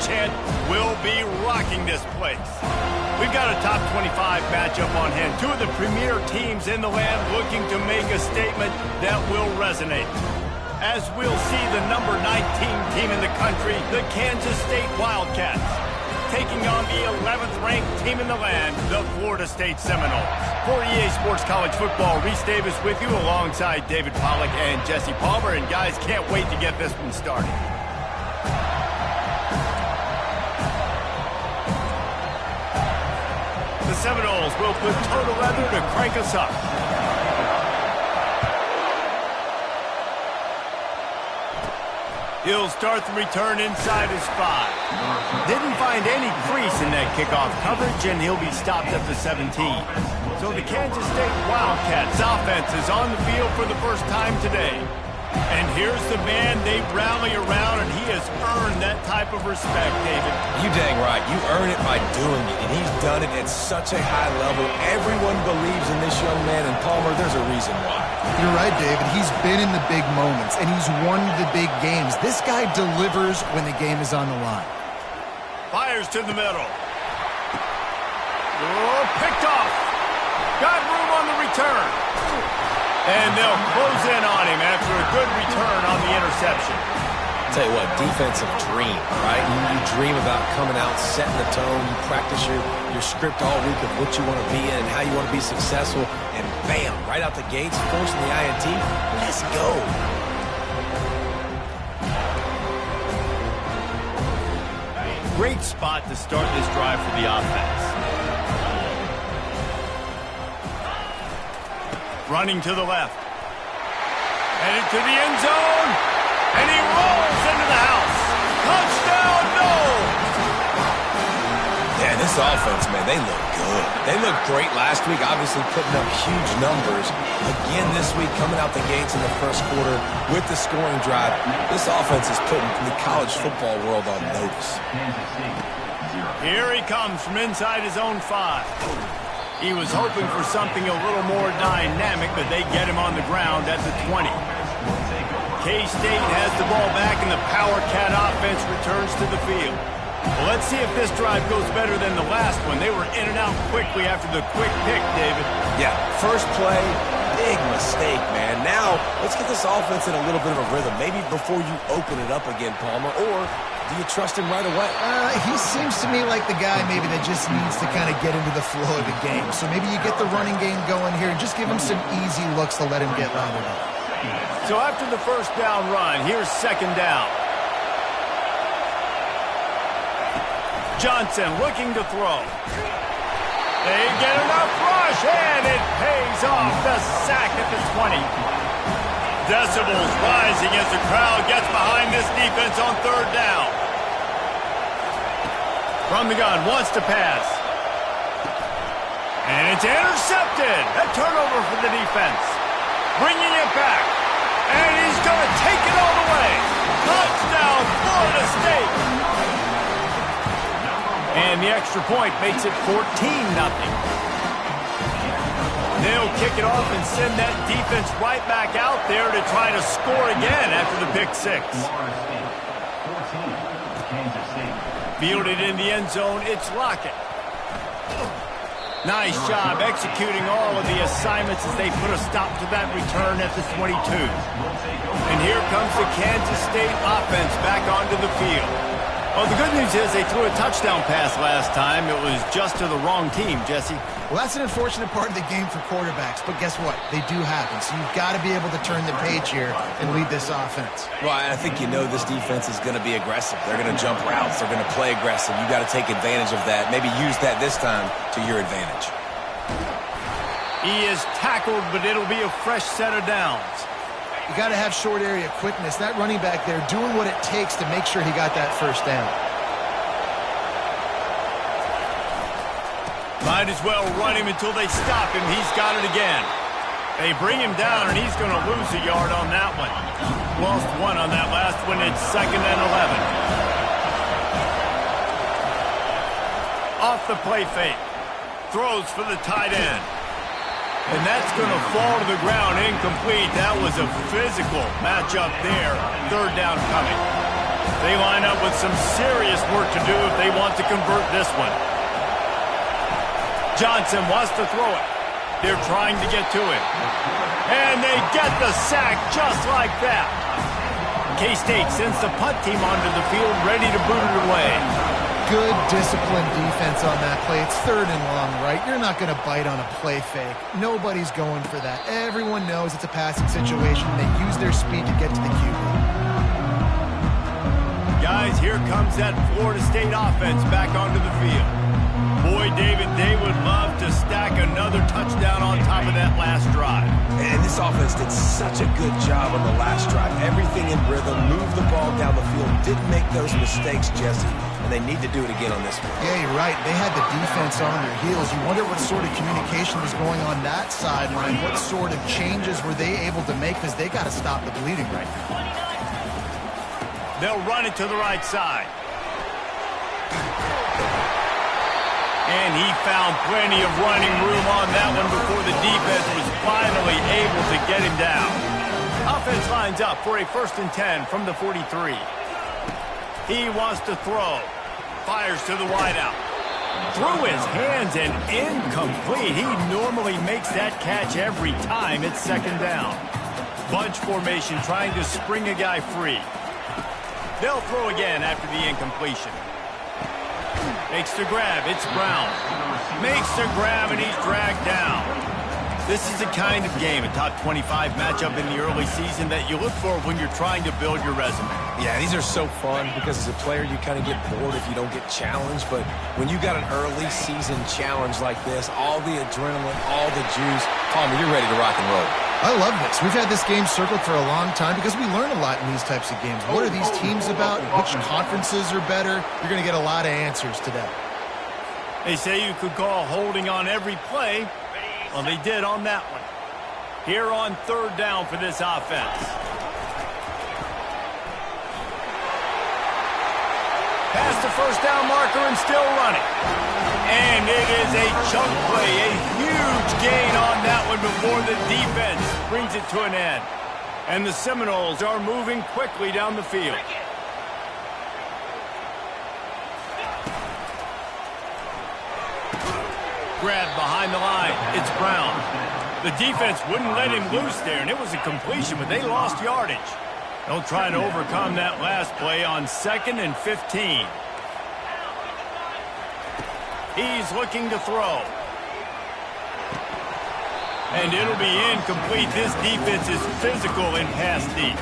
chant will be rocking this place. We've got a top 25 matchup on hand. Two of the premier teams in the land looking to make a statement that will resonate. As we'll see the number 19 team in the country, the Kansas State Wildcats, taking on the 11th ranked team in the land, the Florida State Seminoles. For EA Sports College Football, Reese Davis with you alongside David Pollack and Jesse Palmer. And guys, can't wait to get this one started. The Seminoles will put total leather to crank us up. He'll start the return inside his 5. Didn't find any crease in that kickoff coverage, and he'll be stopped at the 17. So the Kansas State Wildcats offense is on the field for the first time today. And here's the man they rally around, and he has earned that type of respect, David. You dang right. You earn it by doing it, and he's done it at such a high level. Everyone believes in this young man, and Palmer, there's a reason why. You're right, David. He's been in the big moments, and he's won the big games. This guy delivers when the game is on the line. Fires to the middle. Oh, picked off. Got room on the return. And they'll close in on him after a good return on the interception. Tell you what, defensive dream, right? You dream about coming out, setting the tone. You practice your script all week of what you want to be in and how you want to be successful. And bam, right out the gates, forcing the INT. Let's go. Great spot to start this drive for the offense. Running to the left. Headed to the end zone. And he rolls into the house. Touchdown, no! Yeah, this offense, man, they look good. They looked great last week, obviously putting up huge numbers. Again this week, coming out the gates in the first quarter with the scoring drive. This offense is putting the college football world on notice. Here he comes from inside his own 5. He was hoping for something a little more dynamic, but they get him on the ground at the 20. K-State has the ball back, and the Power Cat offense returns to the field. Well, let's see if this drive goes better than the last one. They were in and out quickly after the quick pick, David. Yeah, first play, big mistake, man. Now, let's get this offense in a little bit of a rhythm. Maybe before you open it up again, Palmer, or do you trust him right away? He seems to me like the guy maybe that just needs to kind of get into the flow of the game. So maybe you get the running game going here and just give him some easy looks to let him get lathered up. So after the first down run, here's second down. Johnson looking to throw. They get enough rush, and it pays off. The sack at the 20. Decibels rising as the crowd gets behind this defense on third down. From the gun, wants to pass. And it's intercepted. A turnover for the defense. Bringing it back. And he's going to take it all the way. Touchdown, Florida State. And the extra point makes it 14-0. They'll kick it off and send that defense right back out there to try to score again after the pick 6. Fielded in the end zone, it's Lockett. Nice job executing all of the assignments as they put a stop to that return at the 22. And here comes the Kansas State offense back onto the field. Well, the good news is they threw a touchdown pass last time. It was just to the wrong team, Jesse. Well, that's an unfortunate part of the game for quarterbacks, but guess what? They do happen, so you've got to be able to turn the page here and lead this offense. Well, I think you know this defense is going to be aggressive. They're going to jump routes. They're going to play aggressive. You've got to take advantage of that. Maybe use that this time to your advantage. He is tackled, but it'll be a fresh set of downs. You got to have short area quickness. That running back there doing what it takes to make sure he got that first down. Might as well run him until they stop him. He's got it again. They bring him down, and he's going to lose a yard on that one. Lost one on that last one. It's 2nd and 11. Off the play fake. Throws for the tight end. And that's going to fall to the ground incomplete. That was a physical matchup there. Third down coming. They line up with some serious work to do if they want to convert this one. Johnson wants to throw it. They're trying to get to it. And they get the sack just like that. K-State sends the punt team onto the field, ready to boot it away. Good disciplined defense on that play. It's 3rd and long, right? You're not going to bite on a play fake. Nobody's going for that. Everyone knows it's a passing situation. They use their speed to get to the QB. Guys, here comes that Florida State offense back onto the field. Boy, David, they would love to stack another touchdown on top of that last drive. And this offense did such a good job on the last drive. Everything in rhythm, moved the ball down the field, didn't make those mistakes, Jesse. And they need to do it again on this one. Yeah, you're right. They had the defense on their heels. You wonder what sort of communication was going on that sideline. What sort of changes were they able to make? Because they got to stop the bleeding right now. They'll run it to the right side. And he found plenty of running room on that one before the defense was finally able to get him down. Offense lines up for a 1st and 10 from the 43. He wants to throw. Fires to the wideout. Through his hands and incomplete. He normally makes that catch every time. It's 2nd down. Bunch formation trying to spring a guy free. They'll throw again after the incompletion. Makes the grab. It's Brown. Makes the grab, and he's dragged down. This is the kind of game, a top 25 matchup in the early season, that you look for when you're trying to build your resume. Yeah, these are so fun because as a player, you kind of get bored if you don't get challenged. But when you got an early season challenge like this, all the adrenaline, all the juice, Palmer, you're ready to rock and roll. I love this. We've had this game circled for a long time because we learn a lot in these types of games. What are these teams about? Which conferences are better? You're going to get a lot of answers today. They say you could call holding on every play. Well, they did on that one. Here on 3rd down for this offense. Past the 1st down marker and still running. And it is a chunk play, a huge gain on that one before the defense brings it to an end. And the Seminoles are moving quickly down the field. Grab behind the line. It's Brown. The defense wouldn't let him loose there, and it was a completion, but they lost yardage. They'll try to overcome that last play on 2nd and 15. He's looking to throw. And it'll be incomplete. This defense is physical in pass deep.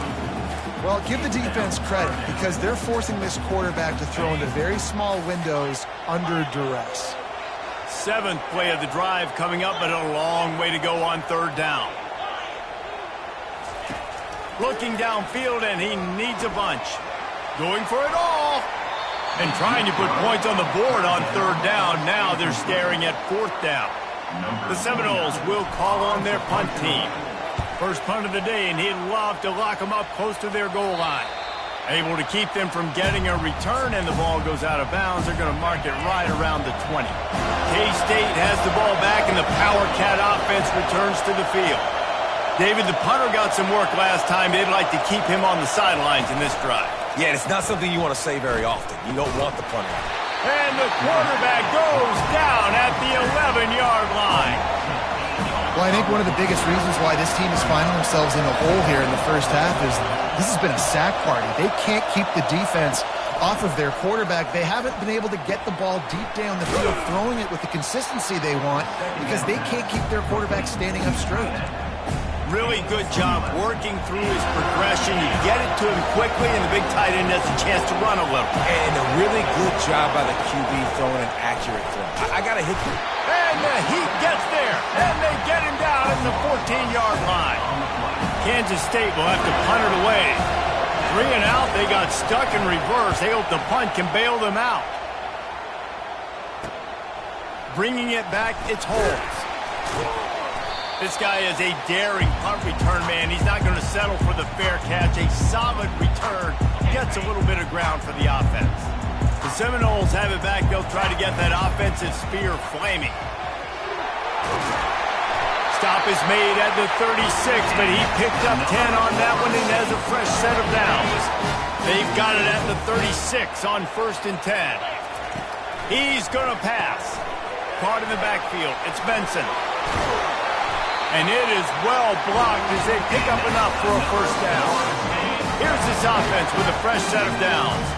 Well, give the defense credit because they're forcing this quarterback to throw into very small windows under duress. 7th play of the drive coming up, but a long way to go on 3rd down. Looking downfield, and he needs a bunch. Going for it all. And trying to put points on the board on 3rd down. Now they're staring at 4th down. The Seminoles will call on their punt team. First punt of the day, and he'd love to lock them up close to their goal line. Able to keep them from getting a return, and the ball goes out of bounds. They're going to mark it right around the 20. K-State has the ball back, and the Power Cat offense returns to the field. David, the punter got some work last time. They'd like to keep him on the sidelines in this drive. Yeah, it's not something you want to say very often. You don't want the punter. And the quarterback goes down at the 11-yard line. Well, I think one of the biggest reasons why this team is finding themselves in the hole here in the first half is this has been a sack party. They can't keep the defense off of their quarterback. They haven't been able to get the ball deep down the field, throwing it with the consistency they want because they can't keep their quarterback standing up straight. Really good job working through his progression. You get it to him quickly, and the big tight end has a chance to run a little. And a really good job by the QB throwing an accurate throw. I got to hit you. And the heat gets there, and they get him down at the 14-yard line. Kansas State will have to punt it away. 3 and out, they got stuck in reverse. They hope the punt can bail them out. Bringing it back, it's Holmes. This guy is a daring punt return man. He's not going to settle for the fair catch. A solid return. Gets a little bit of ground for the offense. The Seminoles have it back. They'll try to get that offensive spear flaming. Stop is made at the 36, but he picked up 10 on that one and has a fresh set of downs. They've got it at the 36 on 1st and 10. He's going to pass. Caught in the backfield. It's Benson. And it is well blocked as they pick up enough for a first down. Here's this offense with a fresh set of downs.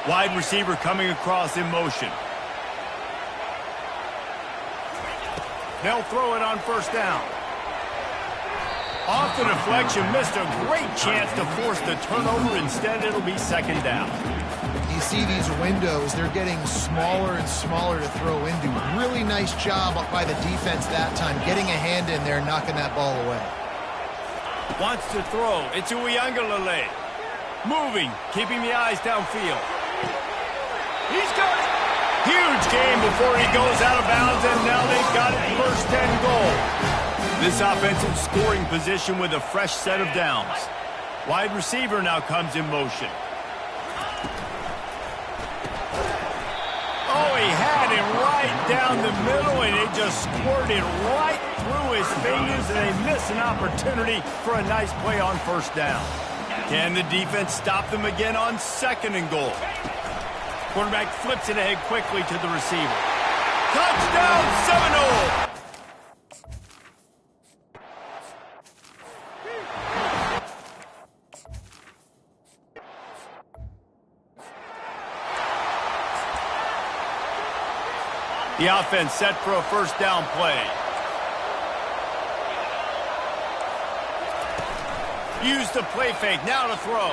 Wide receiver coming across in motion. They'll throw it on first down. Off the deflection, missed a great chance to force the turnover. Instead, it'll be 2nd down. You see these windows, they're getting smaller and smaller to throw into. Really nice job by the defense that time, getting a hand in there, knocking that ball away. Wants to throw. It's Uiagalelei. Moving, keeping the eyes downfield. He's got it. Huge game before he goes out of bounds, and now they've got it 1st and goal. This offensive scoring position with a fresh set of downs. Wide receiver now comes in motion. Oh, he had it right down the middle, and it just squirted right through his fingers, and they miss an opportunity for a nice play on 1st down. Can the defense stop them again on 2nd and goal? Quarterback flips it ahead quickly to the receiver. Touchdown, Seminole! The offense set for a first down play. Used the play fake, now to throw.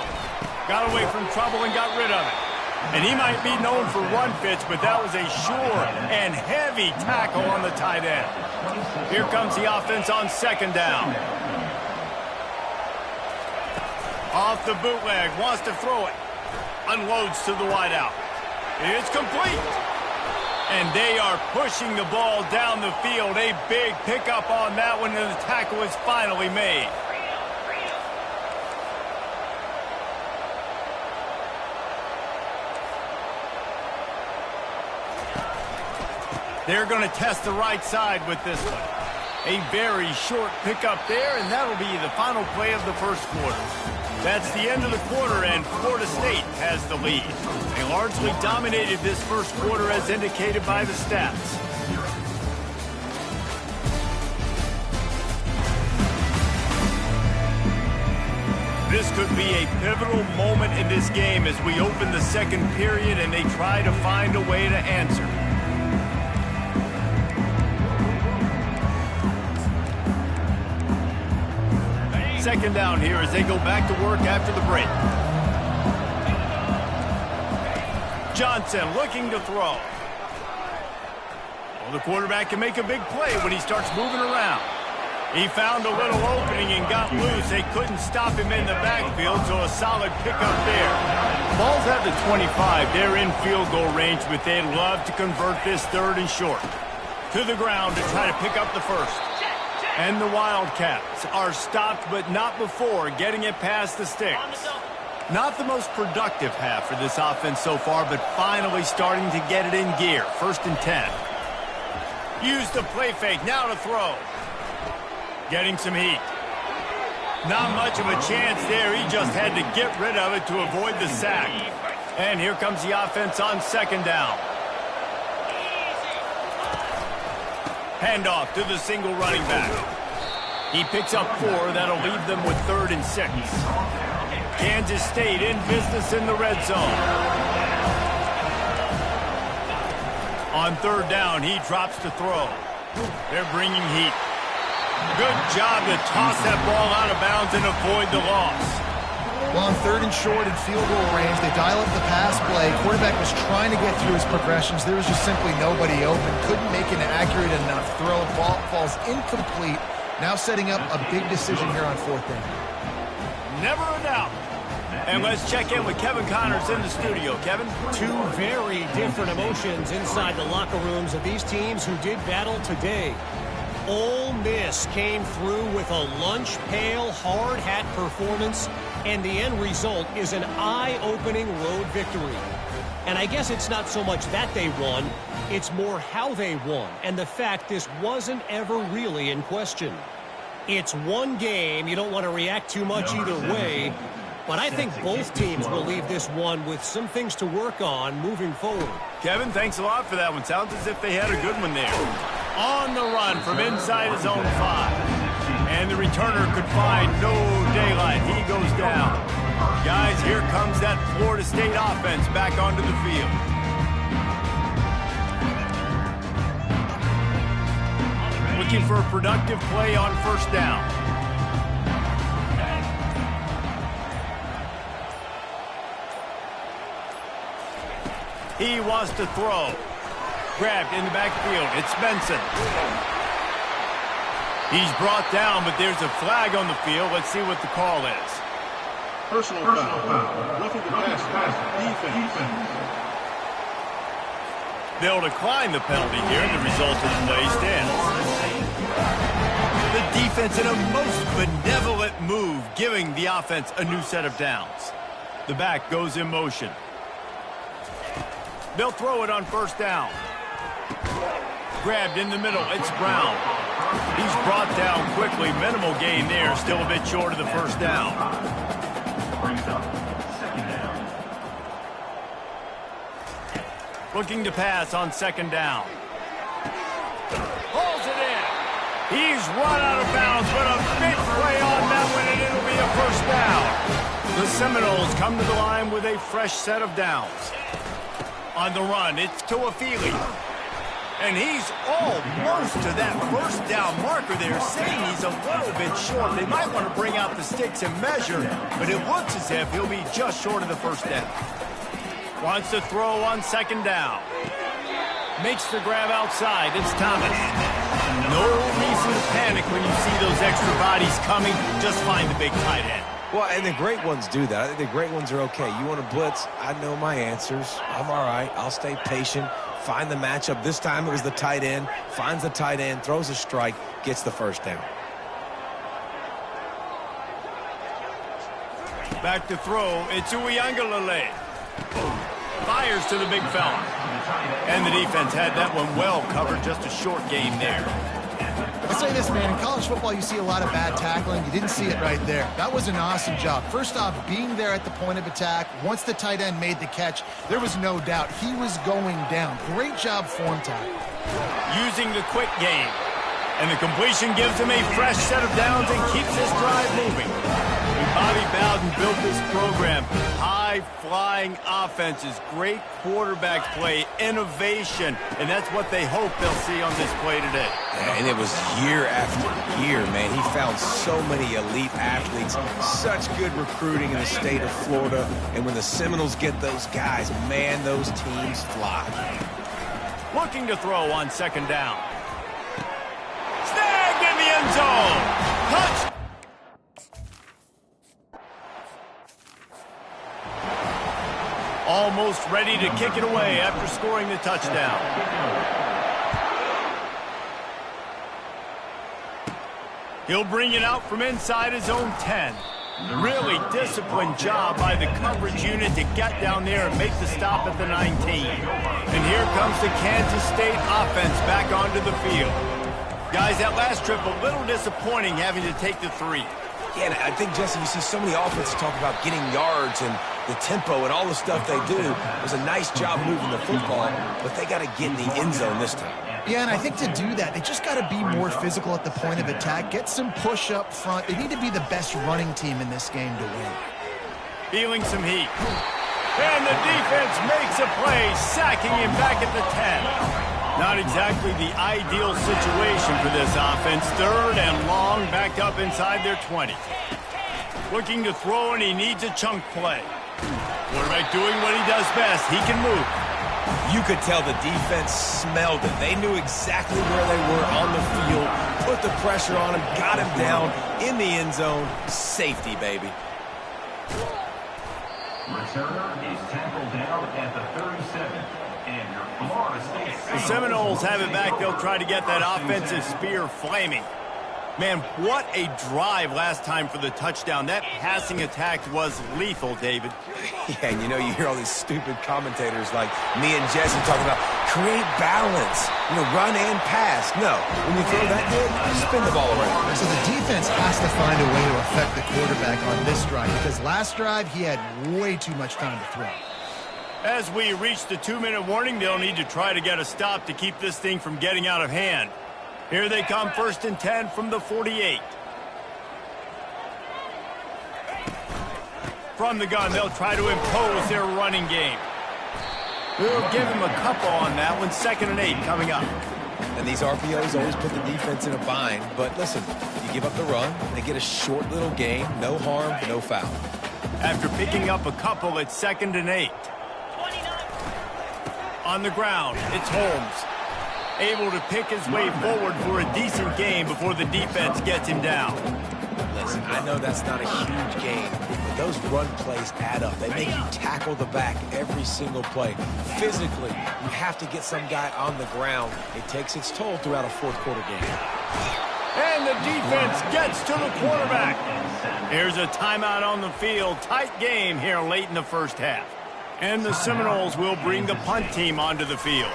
Got away from trouble and got rid of it. And he might be known for run fits, but that was a sure and heavy tackle on the tight end. Here comes the offense on 2nd down. Off the bootleg, wants to throw it. Unloads to the wideout. It's complete. And they are pushing the ball down the field. A big pickup on that one, and the tackle is finally made. They're going to test the right side with this one. A very short pickup there, and that'll be the final play of the 1st quarter. That's the end of the quarter, and Florida State has the lead. They largely dominated this 1st quarter as indicated by the stats. This could be a pivotal moment in this game as we open the 2nd period and they try to find a way to answer. Second down here as they go back to work after the break. Johnson looking to throw. Well, the quarterback can make a big play when he starts moving around. He found a little opening and got loose. They couldn't stop him in the backfield, so a solid pickup there. Ball's at the 25. They're in field goal range, but they'd love to convert this 3rd and short. To the ground to try to pick up the 1st. And the Wildcats are stopped, but not before getting it past the sticks. Not the most productive half for this offense so far, but finally starting to get it in gear. 1st and 10. Use the play fake, now to throw. Getting some heat. Not much of a chance there. He just had to get rid of it to avoid the sack. And here comes the offense on 2nd down. Handoff to the single running back. He picks up 4. That'll leave them with 3rd and 6. Kansas State in business in the red zone. On 3rd down, he drops to throw. They're bringing heat. Good job to toss that ball out of bounds and avoid the loss. Well, on 3rd and short and field goal range, they dial up the pass play. Quarterback was trying to get through his progressions. There was just simply nobody open. Couldn't make an accurate enough throw. Ball falls incomplete. Now setting up a big decision here on 4th down. Never a doubt. And let's check in with Kevin Connors in the studio. Kevin? Two very different emotions inside the locker rooms of these teams who did battle today. Ole Miss came through with a lunch pail hard hat performance, and the end result is an eye-opening road victory. And I guess it's not so much that they won, it's more how they won, and the fact this wasn't ever really in question. It's one game, you don't want to react too much either way, But I think both teams will leave this one with some things to work on moving forward. Kevin, thanks a lot for that one. Sounds as if they had a good one there. On the run from inside his own 5. And the returner could find no daylight. He goes down. Guys, here comes that Florida State offense back onto the field. Looking for a productive play on first down. He wants to throw. Grabbed in the backfield. It's Benson. He's brought down, but there's a flag on the field. Let's see what the call is. Personal foul. Roughing the pass. Defense. They'll decline the penalty here, and the result of the play stands. The defense in a most benevolent move, giving the offense a new set of downs. The back goes in motion. They'll throw it on first down. Grabbed in the middle. It's Brown. He's brought down quickly. Minimal gain there. Still a bit short of the first down. Looking to pass on second down. Pulls it in. He's run out of bounds, but a big play on that one, and it'll be a first down. The Seminoles come to the line with a fresh set of downs. On the run, it's Tuafili. And he's almost to that first down marker there, saying he's a little bit short. They might want to bring out the sticks and measure, but it looks as if he'll be just short of the first down. Wants to throw on second down. Makes the grab outside. It's Thomas. No reason to panic when you see those extra bodies coming. Just find the big tight end. Well, and the great ones do that. I think the great ones are okay. You want to blitz? I know my answers. I'm all right. I'll stay patient. Find the matchup. This time it was the tight end. Finds the tight end, throws a strike, gets the first down. Back to throw. It's Uiagalelei. Fires to the big fella. And the defense had that one well covered. Just a short game there. I'll say this, man. In college football, you see a lot of bad tackling. You didn't see it right there. That was an awesome job. First off, being there at the point of attack. Once the tight end made the catch, there was no doubt he was going down. Great job form tackle. Using the quick game. And the completion gives him a fresh set of downs and keeps this drive moving. When Bobby Bowden built this program, high-flying offenses, great quarterback play, innovation, and that's what they hope they'll see on this play today. And it was year after year, man. He found so many elite athletes, such good recruiting in the state of Florida. And when the Seminoles get those guys, man, those teams fly. Looking to throw on second down. Snagged in the end zone. Touch. Almost ready to kick it away after scoring the touchdown. He'll bring it out from inside his own 10. Really disciplined job by the coverage unit to get down there and make the stop at the 19. And here comes the Kansas State offense back onto the field. Guys, that last trip a little disappointing having to take the 3. Yeah, and I think, Jesse, you see so many offenses talk about getting yards and the tempo and all the stuff they do. It was a nice job moving the football, but they got to get in the end zone this time. Yeah, and I think to do that, they just got to be more physical at the point of attack, get some push up front. They need to be the best running team in this game to win. Feeling some heat. And the defense makes a play, sacking him back at the 10. Not exactly the ideal situation for this offense. Third and long, back up inside their 20. Looking to throw, and he needs a chunk play. Quarterback doing what he does best. He can move. You could tell the defense smelled it. They knew exactly where they were on the field, put the pressure on him, got him down in the end zone. Safety, baby. Returner is tackled down at the 37. And your Florida State. The Seminoles have it back. They'll try to get that offensive spear flaming. Man, what a drive last time for the touchdown. That passing attack was lethal, David. Yeah, and you hear all these stupid commentators like me and Jesse talking about create balance, run and pass. No, when you throw that good, you spin the ball around. So the defense has to find a way to affect the quarterback on this drive because last drive he had way too much time to throw. As we reach the 2-minute warning, they'll need to try to get a stop to keep this thing from getting out of hand. Here they come, 1st and 10 from the 48. From the gun, they'll try to impose their running game. We'll give him a couple on that one. 2nd and 8 coming up. And these RPOs always put the defense in a bind. But listen, you give up the run, they get a short little gain, no harm, no foul. After picking up a couple, it's 2nd and 8. On the ground, it's Holmes. Able to pick his way forward for a decent game before the defense gets him down. Listen, I know that's not a huge game, but those run plays add up. They make you tackle the back every single play. Physically, you have to get some guy on the ground. It takes its toll throughout a fourth-quarter game. And the defense gets to the quarterback. Here's a timeout on the field. Tight game here late in the first half. And the Seminoles will bring the punt team onto the field.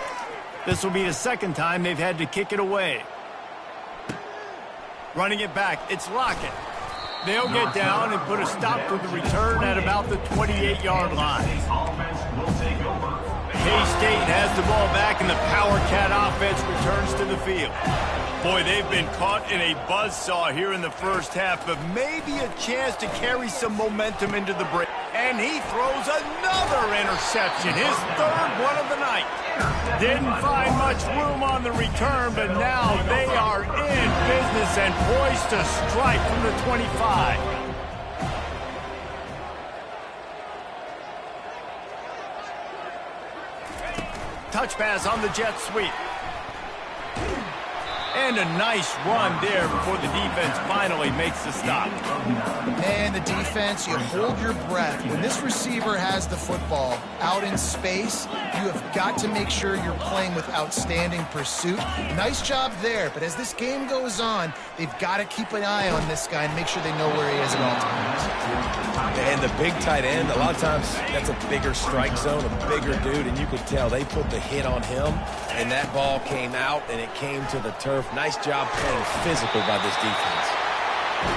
This will be the 2nd time they've had to kick it away. Running it back, it's Lockett. They'll get down and put a stop to the return at about the 28-yard line. K-State has the ball back, and the Power Cat offense returns to the field. Boy, they've been caught in a buzzsaw here in the first half, but maybe a chance to carry some momentum into the break. And he throws another interception, his 3rd one of the night. Didn't find much room on the return, but now they are in business and poised to strike from the 25. Touch pass on the jet sweep. And a nice run there before the defense finally makes the stop. Man, the defense, you hold your breath. When this receiver has the football out in space, you have got to make sure you're playing with outstanding pursuit. Nice job there, but as this game goes on, they've got to keep an eye on this guy and make sure they know where he is at all times. And the big tight end, a lot of times that's a bigger strike zone, a bigger dude, and you could tell they put the hit on him, and that ball came out, and it came to the turf. Nice job playing physical by this defense.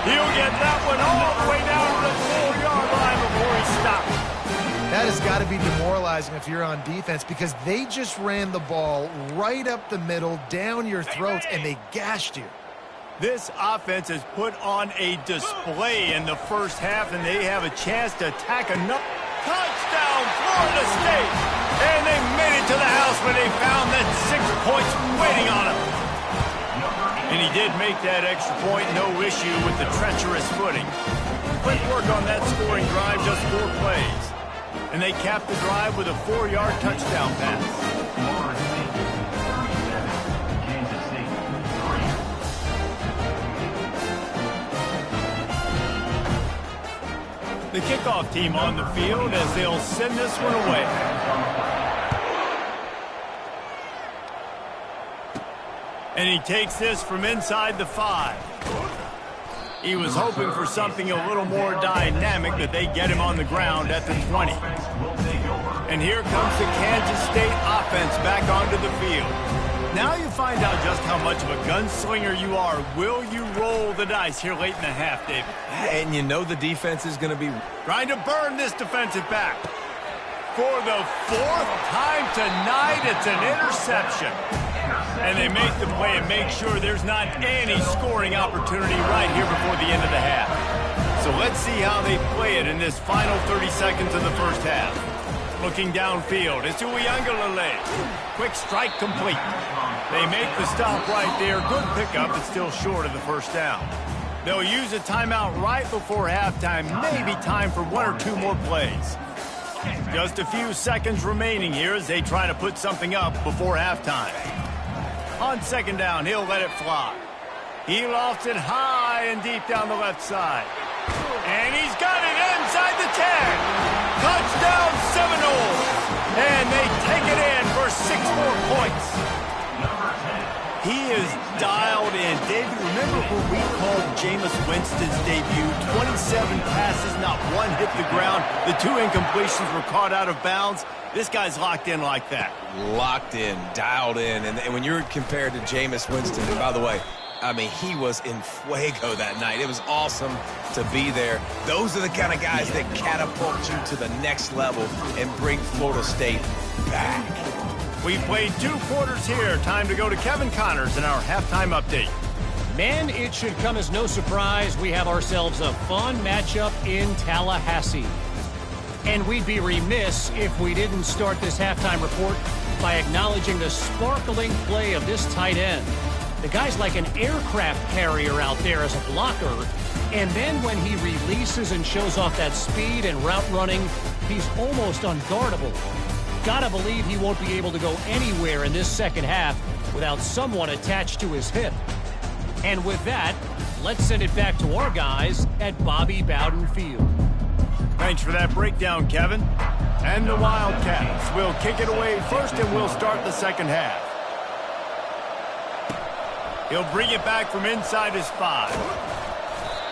He'll get that one all the way down to the 4-yard line before he stops. That has got to be demoralizing if you're on defense because they just ran the ball right up the middle, down your throats, and they gashed you. This offense has put on a display in the first half, and they have a chance to attack another. Touchdown, Florida State! And they made it to the house when they found that 6 points waiting on them. And he did make that extra point, no issue with the treacherous footing. Quick work on that scoring drive, just 4 plays. And they capped the drive with a 4-yard touchdown pass. The kickoff team on the field as they'll send this one away. And he takes this from inside the 5. He was hoping for something a little more dynamic, but they get him on the ground at the 20. And here comes the Kansas State offense back onto the field. Now you find out just how much of a gunslinger you are. Will you roll the dice here late in the half, David? And you know the defense is going to be trying to burn this defensive back. For the 4th time tonight, it's an interception. And they make the play and make sure there's not any scoring opportunity right here before the end of the half. So let's see how they play it in this final 30 seconds of the first half. Looking downfield, it's Uiagalelei. Quick strike complete. They make the stop right there. Good pickup, but still short of the first down. They'll use a timeout right before halftime. Maybe time for 1 or 2 more plays. Just a few seconds remaining here as they try to put something up before halftime. On 2nd down, he'll let it fly. He lofts it high and deep down the left side. And he's got it inside the 10. Touchdown Seminoles. And they take it in for 6 more points. He is dialed in. David, remember remember when we called Jameis Winston's debut? 27 passes, not one hit the ground. The 2 incompletions were caught out of bounds. This guy's locked in like that. Locked in, dialed in. And when you're compared to Jameis Winston, and by the way, I mean, he was in fuego that night. It was awesome to be there. Those are the kind of guys that catapult you to the next level and bring Florida State back. We played 2 quarters here. Time to go to Kevin Connors in our halftime update. Man, it should come as no surprise we have ourselves a fun matchup in Tallahassee. And we'd be remiss if we didn't start this halftime report by acknowledging the sparkling play of this tight end. The guy's like an aircraft carrier out there as a blocker. And then when he releases and shows off that speed and route running, he's almost unguardable. Gotta believe he won't be able to go anywhere in this second half without someone attached to his hip. And with that, let's send it back to our guys at Bobby Bowden Field. Thanks for that breakdown, Kevin. And the Wildcats will kick it away first, and we'll start the second half. He'll bring it back from inside his 5.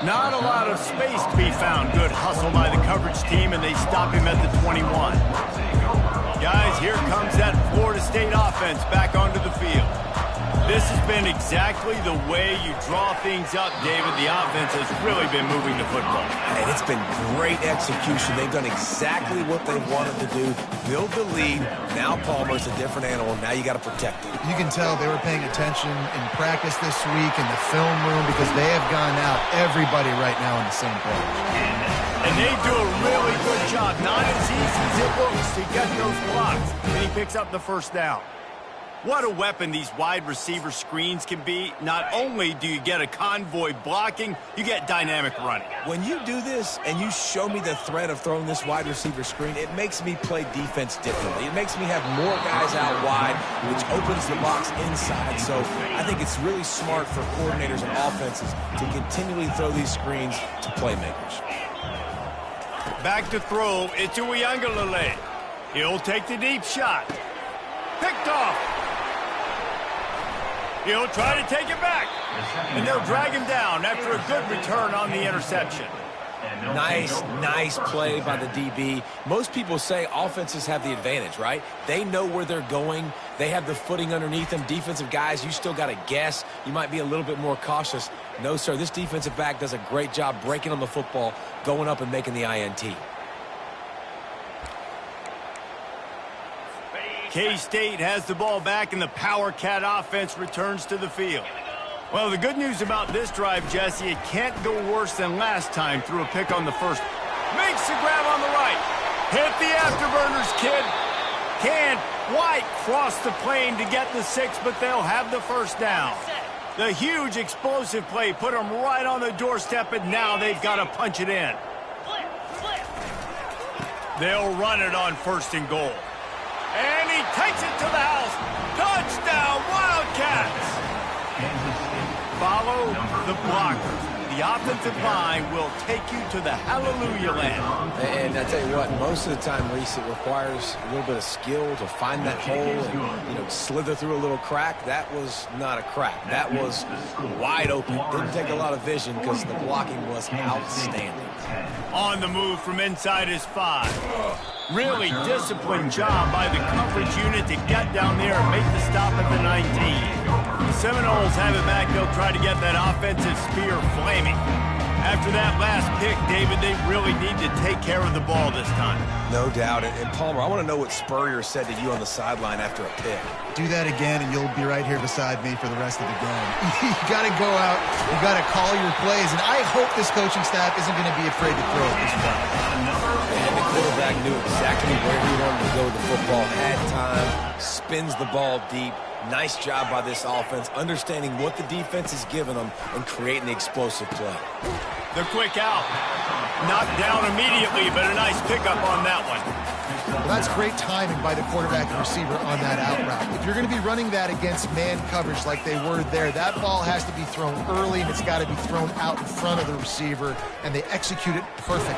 Not a lot of space to be found. Good hustle by the coverage team, and they stop him at the 21. Guys, here comes that Florida State offense back onto the field. This has been exactly the way you draw things up, David. The offense has really been moving the football. And it's been great execution. They've done exactly what they wanted to do. Build the lead. Now Palmer's a different animal. Now you got to protect it. You can tell they were paying attention in practice this week in the film room because they have gone out everybody right now on the same page. And they do a really good job. Not as easy as it looks to get those blocks. And he picks up the first down. What a weapon these wide receiver screens can be. Not only do you get a convoy blocking, you get dynamic running. When you do this and you show me the threat of throwing this wide receiver screen, it makes me play defense differently. It makes me have more guys out wide, which opens the box inside. So I think it's really smart for coordinators and offenses to continually throw these screens to playmakers. Back to throw. It's Uiagalelei. He'll take the deep shot. Picked off. He'll try to take it back. And they'll drag him down after a good return on the interception. Nice play by the DB. Most people say offenses have the advantage, right? They know where they're going. They have the footing underneath them. Defensive guys, you still got to guess. You might be a little bit more cautious. No, sir, this defensive back does a great job breaking on the football, going up and making the INT. K-State has the ball back, and the Power Cat offense returns to the field. Well, the good news about this drive, Jesse, it can't go worse than last time through a pick on the first. Makes the grab on the right. Hit the afterburners, kid. Can White cross the plane to get the 6, but they'll have the first down. The huge explosive play put them right on the doorstep, and now they've got to punch it in. They'll run it on 1st and goal. And he takes it to the house. Touchdown, Wildcats! Follow the blockers. The offensive line will take you to the hallelujah land. And I tell you what, most of the time, Reese, it requires a little bit of skill to find that hole and, slither through a little crack. That was not a crack. That was wide open. Didn't take a lot of vision because the blocking was outstanding. On the move from inside his 5. Really disciplined job by the coverage unit to get down there and make the stop at the 19. The Seminoles have it back. They'll try to get that offensive spear flaming. After that last pick, David, they really need to take care of the ball this time. No doubt. And Palmer, I want to know what Spurrier said to you on the sideline after a pick. Do that again, and you'll be right here beside me for the rest of the game. You got to go out. You got to call your plays, and I hope this coaching staff isn't going to be afraid to throw at this point. And the quarterback knew exactly where he wanted to go with the football. Had time, spins the ball deep. Nice job by this offense, understanding what the defense is giving them and creating the explosive play. The quick out. Knocked down immediately, but a nice pickup on that one. Well, that's great timing by the quarterback and receiver on that out route. If you're going to be running that against man coverage like they were there, that ball has to be thrown early, and it's got to be thrown out in front of the receiver, and they execute it perfectly.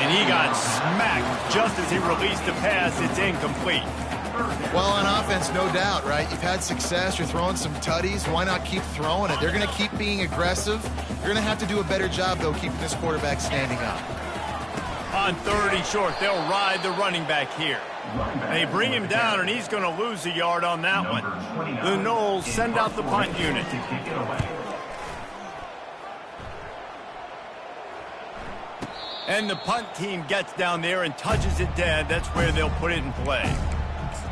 And he got smacked just as he released the pass. It's incomplete. Well, on offense, no doubt, right? You've had success. You're throwing some tutties. Why not keep throwing it? They're going to keep being aggressive. You're going to have to do a better job, though, keeping this quarterback standing up. On 3rd and short, they'll ride the running back here. They bring him down, and he's going to lose a yard on that one. The Noles send out the punt unit. And the punt team gets down there and touches it dead. That's where they'll put it in play.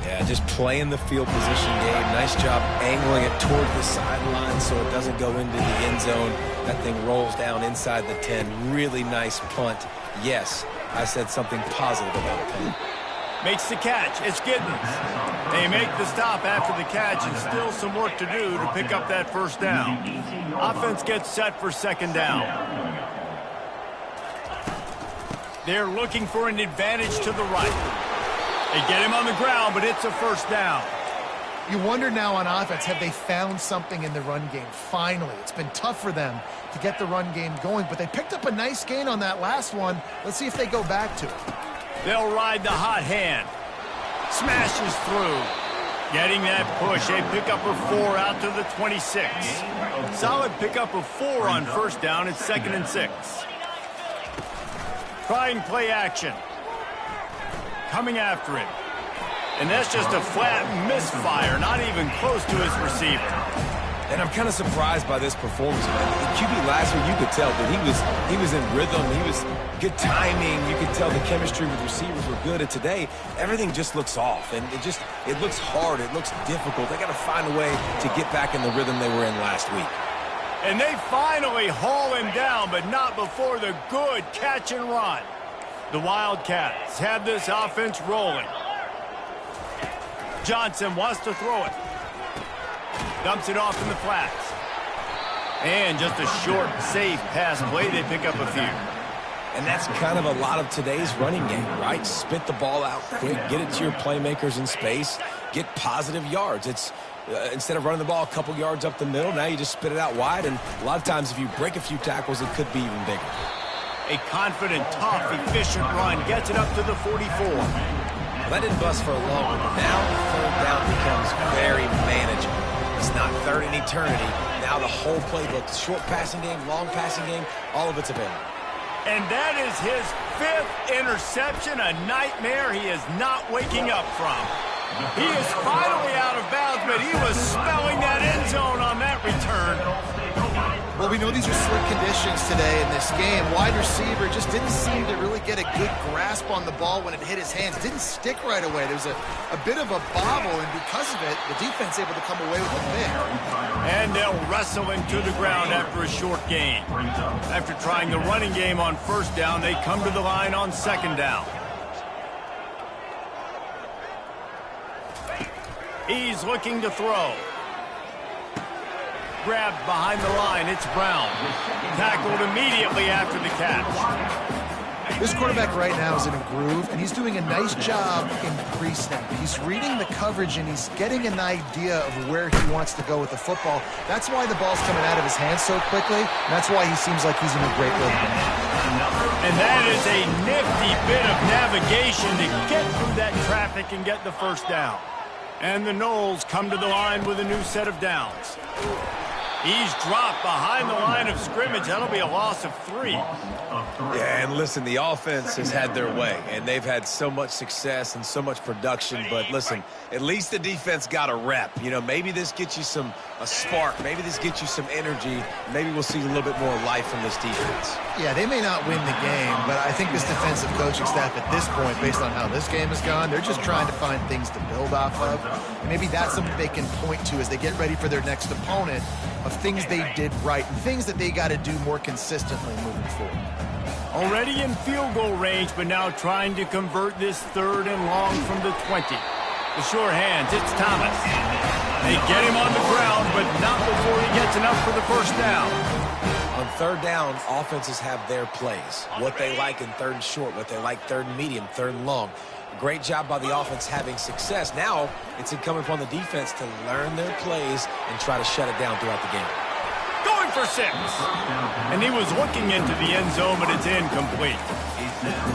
Yeah, just playing the field position game. Nice job angling it toward the sideline so it doesn't go into the end zone. That thing rolls down inside the 10. Really nice punt. Yes, I said something positive about a punt. Makes the catch. It's Giddens. They make the stop after the catch, and still some work to do to pick up that first down. Offense gets set for 2nd down. They're looking for an advantage to the right. They get him on the ground, but it's a first down. You wonder now on offense, have they found something in the run game? Finally, it's been tough for them to get the run game going, but they picked up a nice gain on that last one. Let's see if they go back to it. They'll ride the hot hand. Smashes through. Getting that push. A pickup of 4 out to the 26. Solid pickup of 4 on first down. It's 2nd and 6. Trying play action. Coming after him. And that's just a flat misfire, not even close to his receiver. And I'm kind of surprised by this performance. The QB last week, you could tell that he was in rhythm. He was good timing. You could tell the chemistry with receivers were good. And today, everything just looks off. And it looks hard. It looks difficult. They got to find a way to get back in the rhythm they were in last week. And they finally haul him down, but not before the good catch and run. The Wildcats have this offense rolling. Johnson wants to throw it. Dumps it off in the flats. And just a short, safe pass play. They pick up a few. And that's kind of a lot of today's running game, right? Spit the ball out quick, get it to your playmakers in space, get positive yards. It's instead of running the ball a couple yards up the middle, now you just spit it out wide. And a lot of times if you break a few tackles, it could be even bigger. A confident, tough, efficient run gets it up to the 44. Well, that didn't bust for a long one. Now 3rd down becomes very manageable. It's not 3rd in eternity. Now the whole playbook, short passing game, long passing game, all of it's available. And that is his 5th interception, a nightmare he is not waking up from. He is finally out of bounds, but he was smelling that end zone on that return. Well, we know these are slick conditions today in this game. Wide receiver just didn't seem to really get a good grasp on the ball when it hit his hands. Didn't stick right away. There was a bit of a bobble, and because of it, the defense able to come away with a pick. And they'll wrestle him to the ground after a short gain. After trying the running game on first down, they come to the line on 2nd down. He's looking to throw. Grabbed behind the line, it's Brown. Tackled immediately after the catch. This quarterback right now is in a groove, and he's doing a nice job in pre-snap. He's reading the coverage, and he's getting an idea of where he wants to go with the football. That's why the ball's coming out of his hands so quickly, and that's why he seems like he's in a great rhythm. And that is a nifty bit of navigation to get through that traffic and get the first down. And the Noles come to the line with a new set of downs. He's dropped behind the line of scrimmage. That'll be a loss of 3. Yeah, and listen, the offense has had their way, and they've had so much success and so much production. But listen, at least the defense got a rep. You know, maybe this gets you a spark. Maybe this gets you some energy. Maybe we'll see a little bit more life from this defense. Yeah, they may not win the game, but I think this defensive coaching staff at this point, based on how this game has gone, they're just trying to find things to build off of. And maybe that's something they can point to as they get ready for their next opponent, of things they did right and things that they got to do more consistently moving forward. Already in field goal range, but now trying to convert this 3rd and long from the 20. The sure hands, it's Thomas. They get him on the ground, but not before he gets enough for the first down. On 3rd down, offenses have their plays. What they like in 3rd and short, what they like 3rd and medium, 3rd and long. Great job by the offense having success. Now it's incumbent upon the defense to learn their plays and try to shut it down throughout the game. Going for 6. And he was looking into the end zone, but it's incomplete.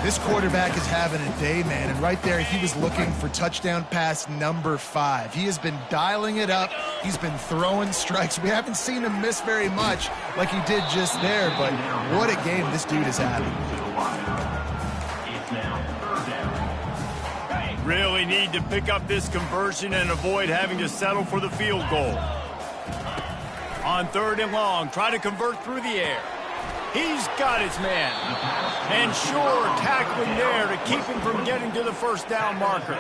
This quarterback is having a day, man, and right there he was looking for touchdown pass number 5. He has been dialing it up. He's been throwing strikes. We haven't seen him miss very much like he did just there, but what a game this dude is having. Really need to pick up this conversion and avoid having to settle for the field goal. On 3rd and long, try to convert through the air. He's got his man. And sure, tackling there to keep him from getting to the first down marker.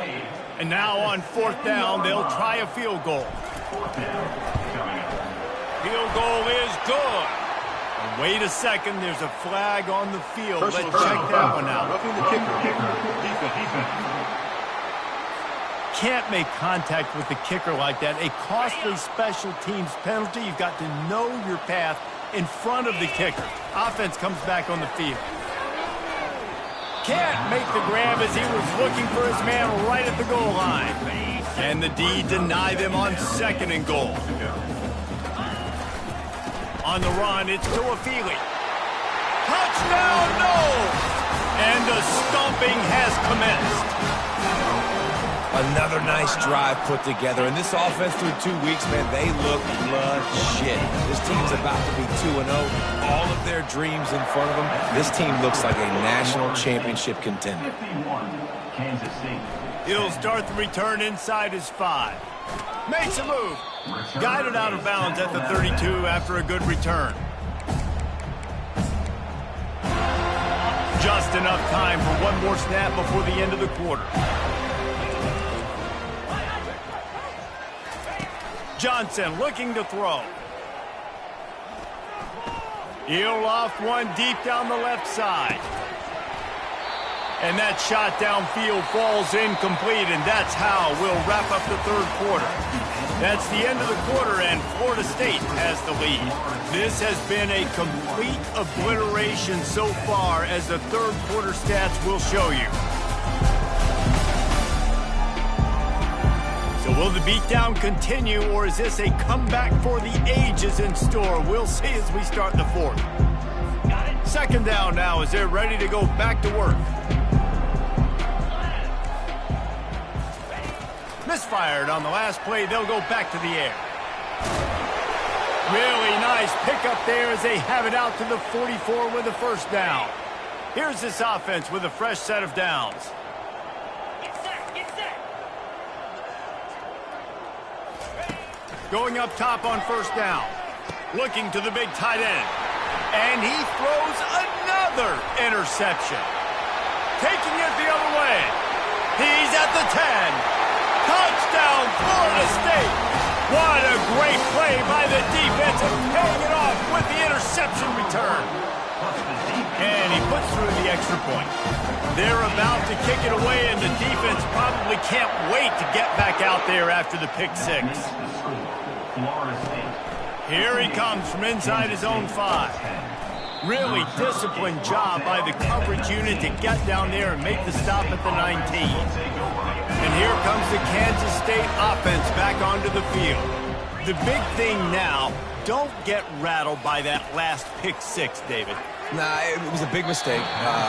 And now on 4th down, they'll try a field goal. Field goal is good. And wait a second, there's a flag on the field. Let's check that one out. Roughing the kicker. Defense. Can't make contact with the kicker like that. A costly special teams penalty. You've got to know your path in front of the kicker. Offense comes back on the field. Can't make the grab as he was looking for his man right at the goal line. And the D deny them on 2nd and goal. On the run, it's Toafili. Touchdown, no! And the stomping has commenced. Another nice drive put together. And this offense through 2 weeks, man, they look legit. This team's about to be 2-0. All of their dreams in front of them. This team looks like a national championship contender. 51, Kansas City. He'll start the return inside his 5. Makes a move. Guided out of bounds at the 32 after a good return. Just enough time for one more snap before the end of the quarter. Johnson looking to throw. He'll loft one deep down the left side. And that shot downfield falls incomplete, and that's how we'll wrap up the 3rd quarter. That's the end of the quarter, and Florida State has the lead. This has been a complete obliteration so far, as the 3rd quarter stats will show you. So will the beatdown continue, or is this a comeback for the ages in store? We'll see as we start the 4th. 2nd down now as they're ready to go back to work. Misfired on the last play. They'll go back to the air. Really nice pickup there as they have it out to the 44 with the 1st down. Here's this offense with a fresh set of downs. Going up top on 1st down. Looking to the big tight end. And he throws another interception. Taking it the other way. He's at the 10. Touchdown, Florida State. What a great play by the defense and paying it off with the interception return. And he puts through the extra point. They're about to kick it away, and the defense probably can't wait to get back out there after the pick 6. Here he comes from inside his own 5. Really disciplined job by the coverage unit to get down there and make the stop at the 19. And here comes the Kansas State offense back onto the field. The big thing now, don't get rattled by that last pick 6, David. Nah, it was a big mistake.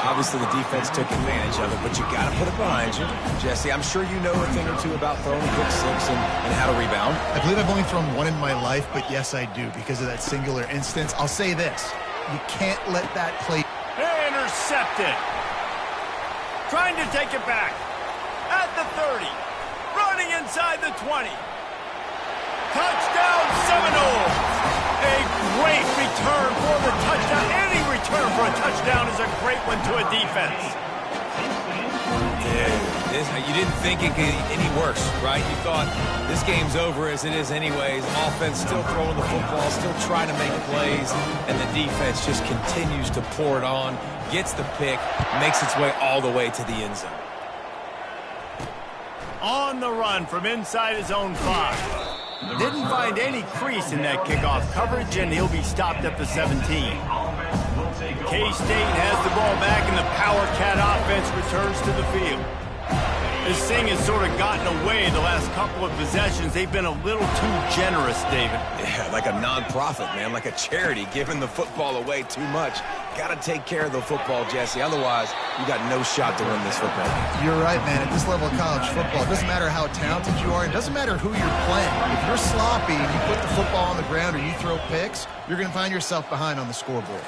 Obviously, the defense took advantage of it, but you got to put it behind you. Jesse, I'm sure you know a thing or two about throwing a pick 6 and how to rebound. I believe I've only thrown one in my life, but yes, I do because of that singular instance. I'll say this. You can't let that play. Intercepted. Trying to take it back. At the 30. Running inside the 20. Touchdown Seminoles. A great return for the touchdown. Any return for a touchdown is a great one to a defense. Yeah, you didn't think it could get any worse, right? You thought this game's over as it is anyways. Offense still throwing the football, still trying to make plays, and the defense just continues to pour it on, gets the pick, makes its way all the way to the end zone. On the run from inside his own 5. Didn't find any crease in that kickoff coverage, and he'll be stopped at the 17. K-State has the ball back, and the Power Cat offense returns to the field. This thing has sort of gotten away the last couple of possessions. They've been a little too generous, David. Yeah, like a non-profit, man, like a charity, giving the football away too much. Got to take care of the football, Jesse. Otherwise, you got no shot to win this football game. You're right, man. At this level of college football, it doesn't matter how talented you are. It doesn't matter who you're playing. If you're sloppy and you put the football on the ground or you throw picks, you're going to find yourself behind on the scoreboard.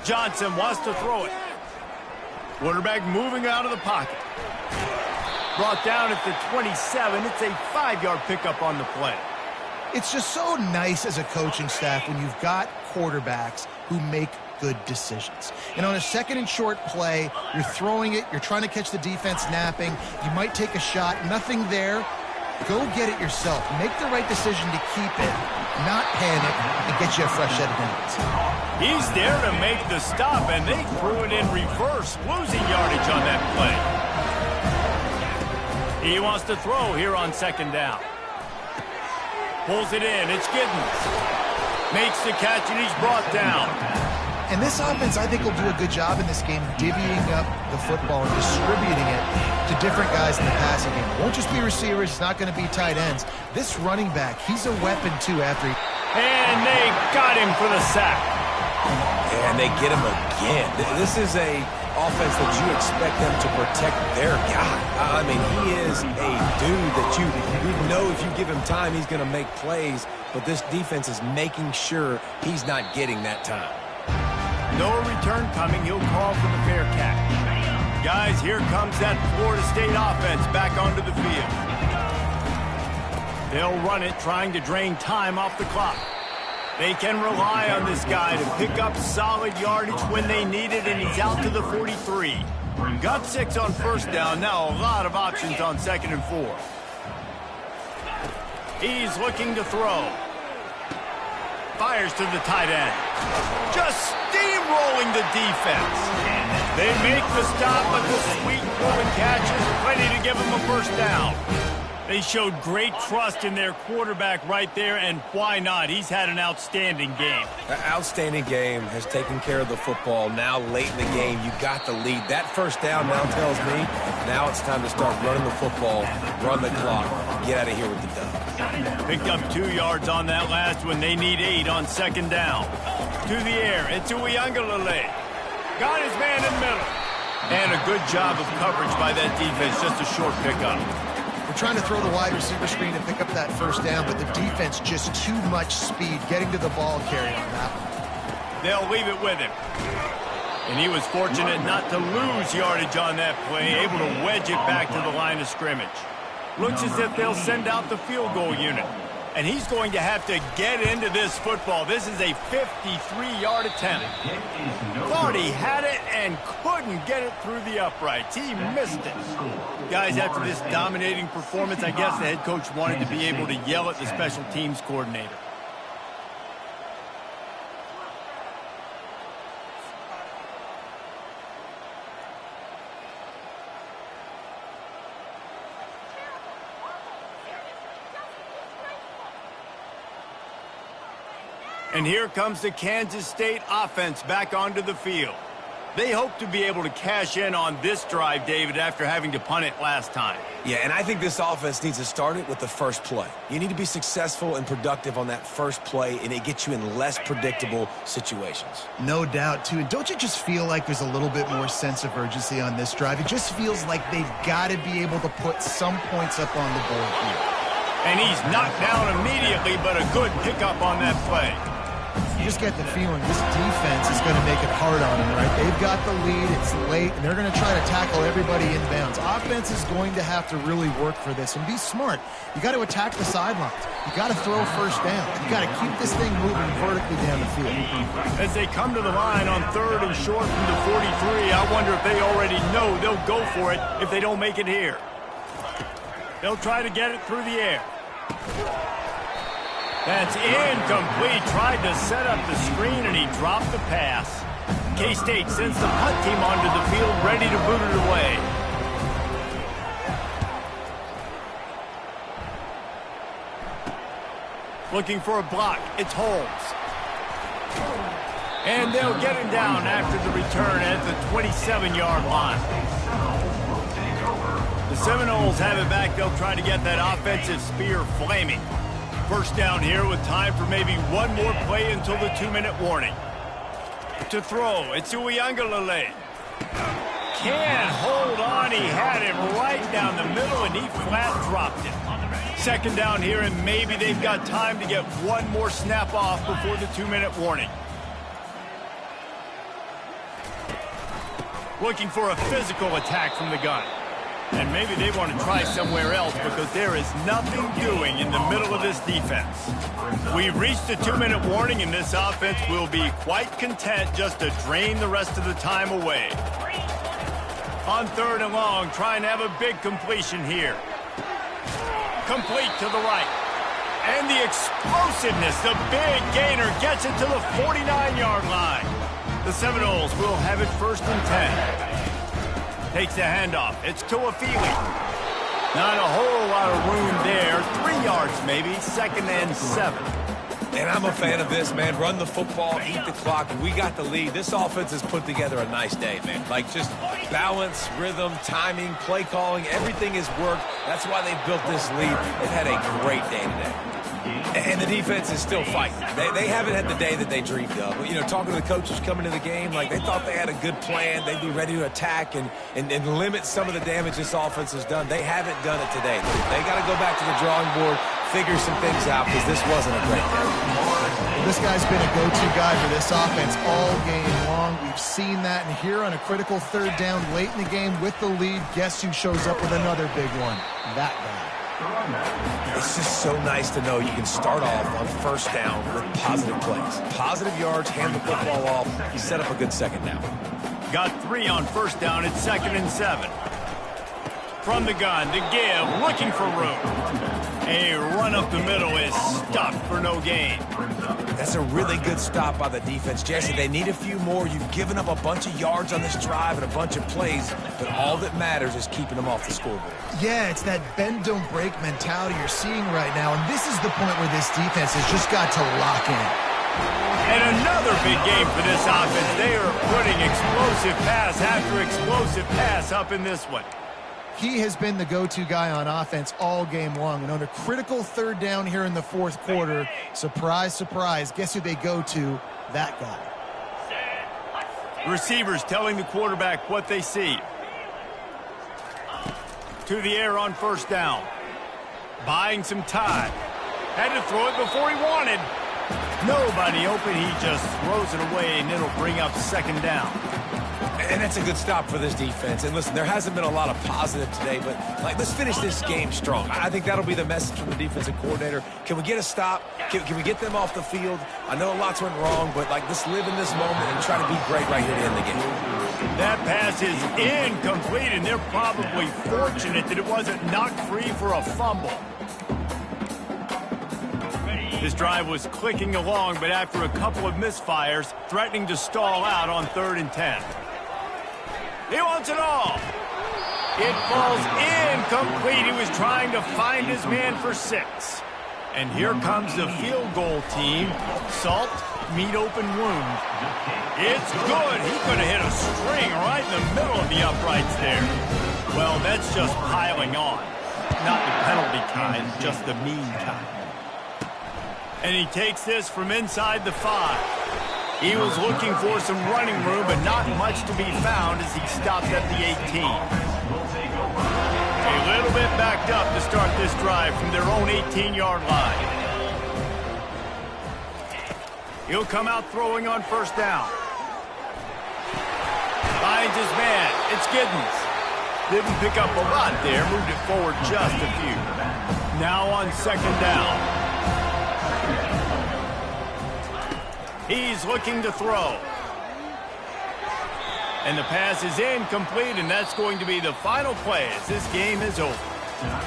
Johnson wants to throw it. Quarterback moving out of the pocket. Brought down at the 27. It's a 5-yard pickup on the play. It's just so nice as a coaching staff when you've got quarterbacks who make good decisions. And on a second and short play, you're throwing it, you're trying to catch the defense napping, you might take a shot, nothing there. Go get it yourself. Make the right decision to keep it, not panic, and get you a fresh set of downs. He's there to make the stop, and they threw it in reverse, losing yardage on that play. He wants to throw here on second down. Pulls it in. It's Giddens. Makes the catch, and he's brought down. And this offense, I think, will do a good job in this game divvying up the football and distributing it to different guys in the passing game. It won't just be receivers. It's not going to be tight ends. This running back, he's a weapon, too, after he... And they got him for the sack. And they get him again. This is a offense that you expect them to protect their guy. I mean, he is a dude that you know if you give him time, he's going to make plays, but this defense is making sure he's not getting that time. No return coming. He'll call for the fair catch. Guys, here comes that Florida State offense back onto the field. They'll run it, trying to drain time off the clock. They can rely on this guy to pick up solid yardage when they need it, and he's out to the 43. Got 6 on first down. Now a lot of options on 2nd and 4. He's looking to throw. Fires to the tight end. Just steamrolling the defense. They make the stop, but the sweet throwing catch is plenty to give him a first down. They showed great trust in their quarterback right there, and why not? He's had an outstanding game. An outstanding game, has taken care of the football. Now late in the game, you got the lead. That first down now tells me now it's time to start running the football, run the clock, get out of here with the dub. Picked up 2 yards on that last one. They need 8 on second down. To the air, it's Uiagalelei. Got his man in the middle. And a good job of coverage by that defense, just a short pickup. We're trying to throw the wide receiver screen to pick up that first down, but the defense just too much speed getting to the ball carry on that one. They'll leave it with him. And he was fortunate not to lose yardage on that play, able to wedge it back to the line of scrimmage. Looks as if they'll send out the field goal unit. And he's going to have to get into this football. This is a 53-yard attempt. Thought he had it and couldn't get it through the uprights. He missed it. Guys, after this dominating performance, I guess the head coach wanted to be able to yell at the special teams coordinator. And here comes the Kansas State offense back onto the field. They hope to be able to cash in on this drive, David, after having to punt it last time. Yeah, and I think this offense needs to start it with the first play. You need to be successful and productive on that first play, and it gets you in less predictable situations. No doubt, too. And don't you just feel like there's a little bit more sense of urgency on this drive? It just feels like they've got to be able to put some points up on the board here. And he's knocked down immediately, but a good pickup on that play. You just get the feeling this defense is going to make it hard on them, right? They've got the lead, it's late, and they're going to try to tackle everybody inbounds. Offense is going to have to really work for this and be smart. You got to attack the sidelines. You got to throw first down. You got to keep this thing moving vertically down the field. As they come to the line on 3rd and short from the 43, I wonder if they already know they'll go for it if they don't make it here. They'll try to get it through the air. That's incomplete. Tried to set up the screen, and he dropped the pass. K-State sends the punt team onto the field, ready to boot it away. Looking for a block. It's Holmes. And they'll get him down after the return at the 27-yard line. The Seminoles have it back. They'll try to get that offensive spear flaming. First down here with time for maybe one more play until the 2-minute warning. To throw, it's Uiagalelei. Can't hold on. He had it right down the middle, and he flat dropped it. Second down here, and maybe they've got time to get one more snap off before the 2-minute warning. Looking for a physical attack from the gun. And maybe they want to try somewhere else because there is nothing doing in the middle of this defense. We've reached the 2-minute warning, and this offense will be quite content just to drain the rest of the time away. On 3rd and long, trying to have a big completion here. Complete to the right. And the explosiveness, the big gainer gets it to the 49-yard line. The Seminoles will have it 1st and 10. Takes the handoff. It's Tuafili. Not a whole lot of room there. 3 yards maybe. 2nd and 7. And I'm a fan of this, man. Run the football, eat the clock, and we got the lead. This offense has put together a nice day, man. Like, just balance, rhythm, timing, play calling, everything has worked. That's why they built this lead. They've had a great day today. And the defense is still fighting. They haven't had the day that they dreamed of. But, you know, talking to the coaches coming to the game, like, they thought they had a good plan. They'd be ready to attack and limit some of the damage this offense has done. They haven't done it today. They got to go back to the drawing board, figure some things out, because this wasn't a great day. Well, this guy's been a go-to guy for this offense all game long. We've seen that, and here on a critical 3rd down late in the game with the lead, guess who shows up with another big one? That guy. It's just so nice to know you can start off on 1st down with positive plays. Positive yards, hand the football off. You set up a good 2nd down. Got 3 on 1st down. It's 2nd and 7. From the gun to give, looking for room. A run up the middle is stopped for no gain. That's a really good stop by the defense. Jesse, they need a few more. You've given up a bunch of yards on this drive and a bunch of plays, but all that matters is keeping them off the scoreboard. Yeah, it's that bend, don't break mentality you're seeing right now, and this is the point where this defense has just got to lock in. And another big game for this offense. They are putting explosive pass after explosive pass up in this one. He has been the go-to guy on offense all game long. And on a critical 3rd down here in the 4th quarter, surprise, surprise, guess who they go to? That guy. Receivers telling the quarterback what they see. To the air on 1st down. Buying some time. Had to throw it before he wanted. Nobody open. He just throws it away, and it'll bring up 2nd down. And that's a good stop for this defense. And listen, there hasn't been a lot of positive today, but let's finish this game strong. I think that'll be the message from the defensive coordinator. Can we get a stop? Can we get them off the field? I know lots went wrong, but let's live in this moment and try to be great right here to end the game. That pass is incomplete, and they're probably fortunate that it wasn't knocked free for a fumble. This drive was clicking along, but after a couple of misfires, threatening to stall out on 3rd and 10. He wants it all. It falls incomplete. He was trying to find his man for 6. And here comes the field goal team. Salt, meet open wound. It's good. He could have hit a string right in the middle of the uprights there. Well, that's just piling on. Not the penalty kind, just the mean kind. And he takes this from inside the 5. He was looking for some running room, but not much to be found as he stopped at the 18. A little bit backed up to start this drive from their own 18-yard line. He'll come out throwing on 1st down. Finds his man. It's Giddens. Didn't pick up a lot there. Moved it forward just a few. Now on 2nd down. He's looking to throw. And the pass is incomplete, and that's going to be the final play as this game is over.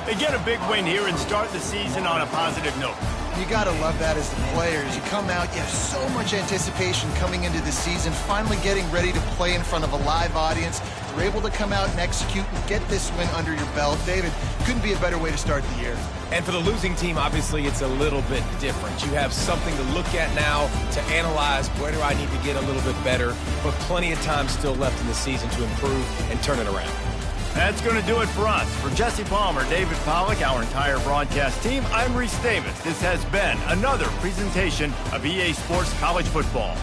They get a big win here and start the season on a positive note. You got to love that as the players. You come out, you have so much anticipation coming into the season, finally getting ready to play in front of a live audience. You're able to come out and execute and get this win under your belt. David, couldn't be a better way to start the year. And for the losing team, obviously, it's a little bit different. You have something to look at now to analyze where do I need to get a little bit better, but plenty of time still left in the season to improve and turn it around. That's going to do it for us. For Jesse Palmer, David Pollack, our entire broadcast team, I'm Reese Davis. This has been another presentation of EA Sports College Football.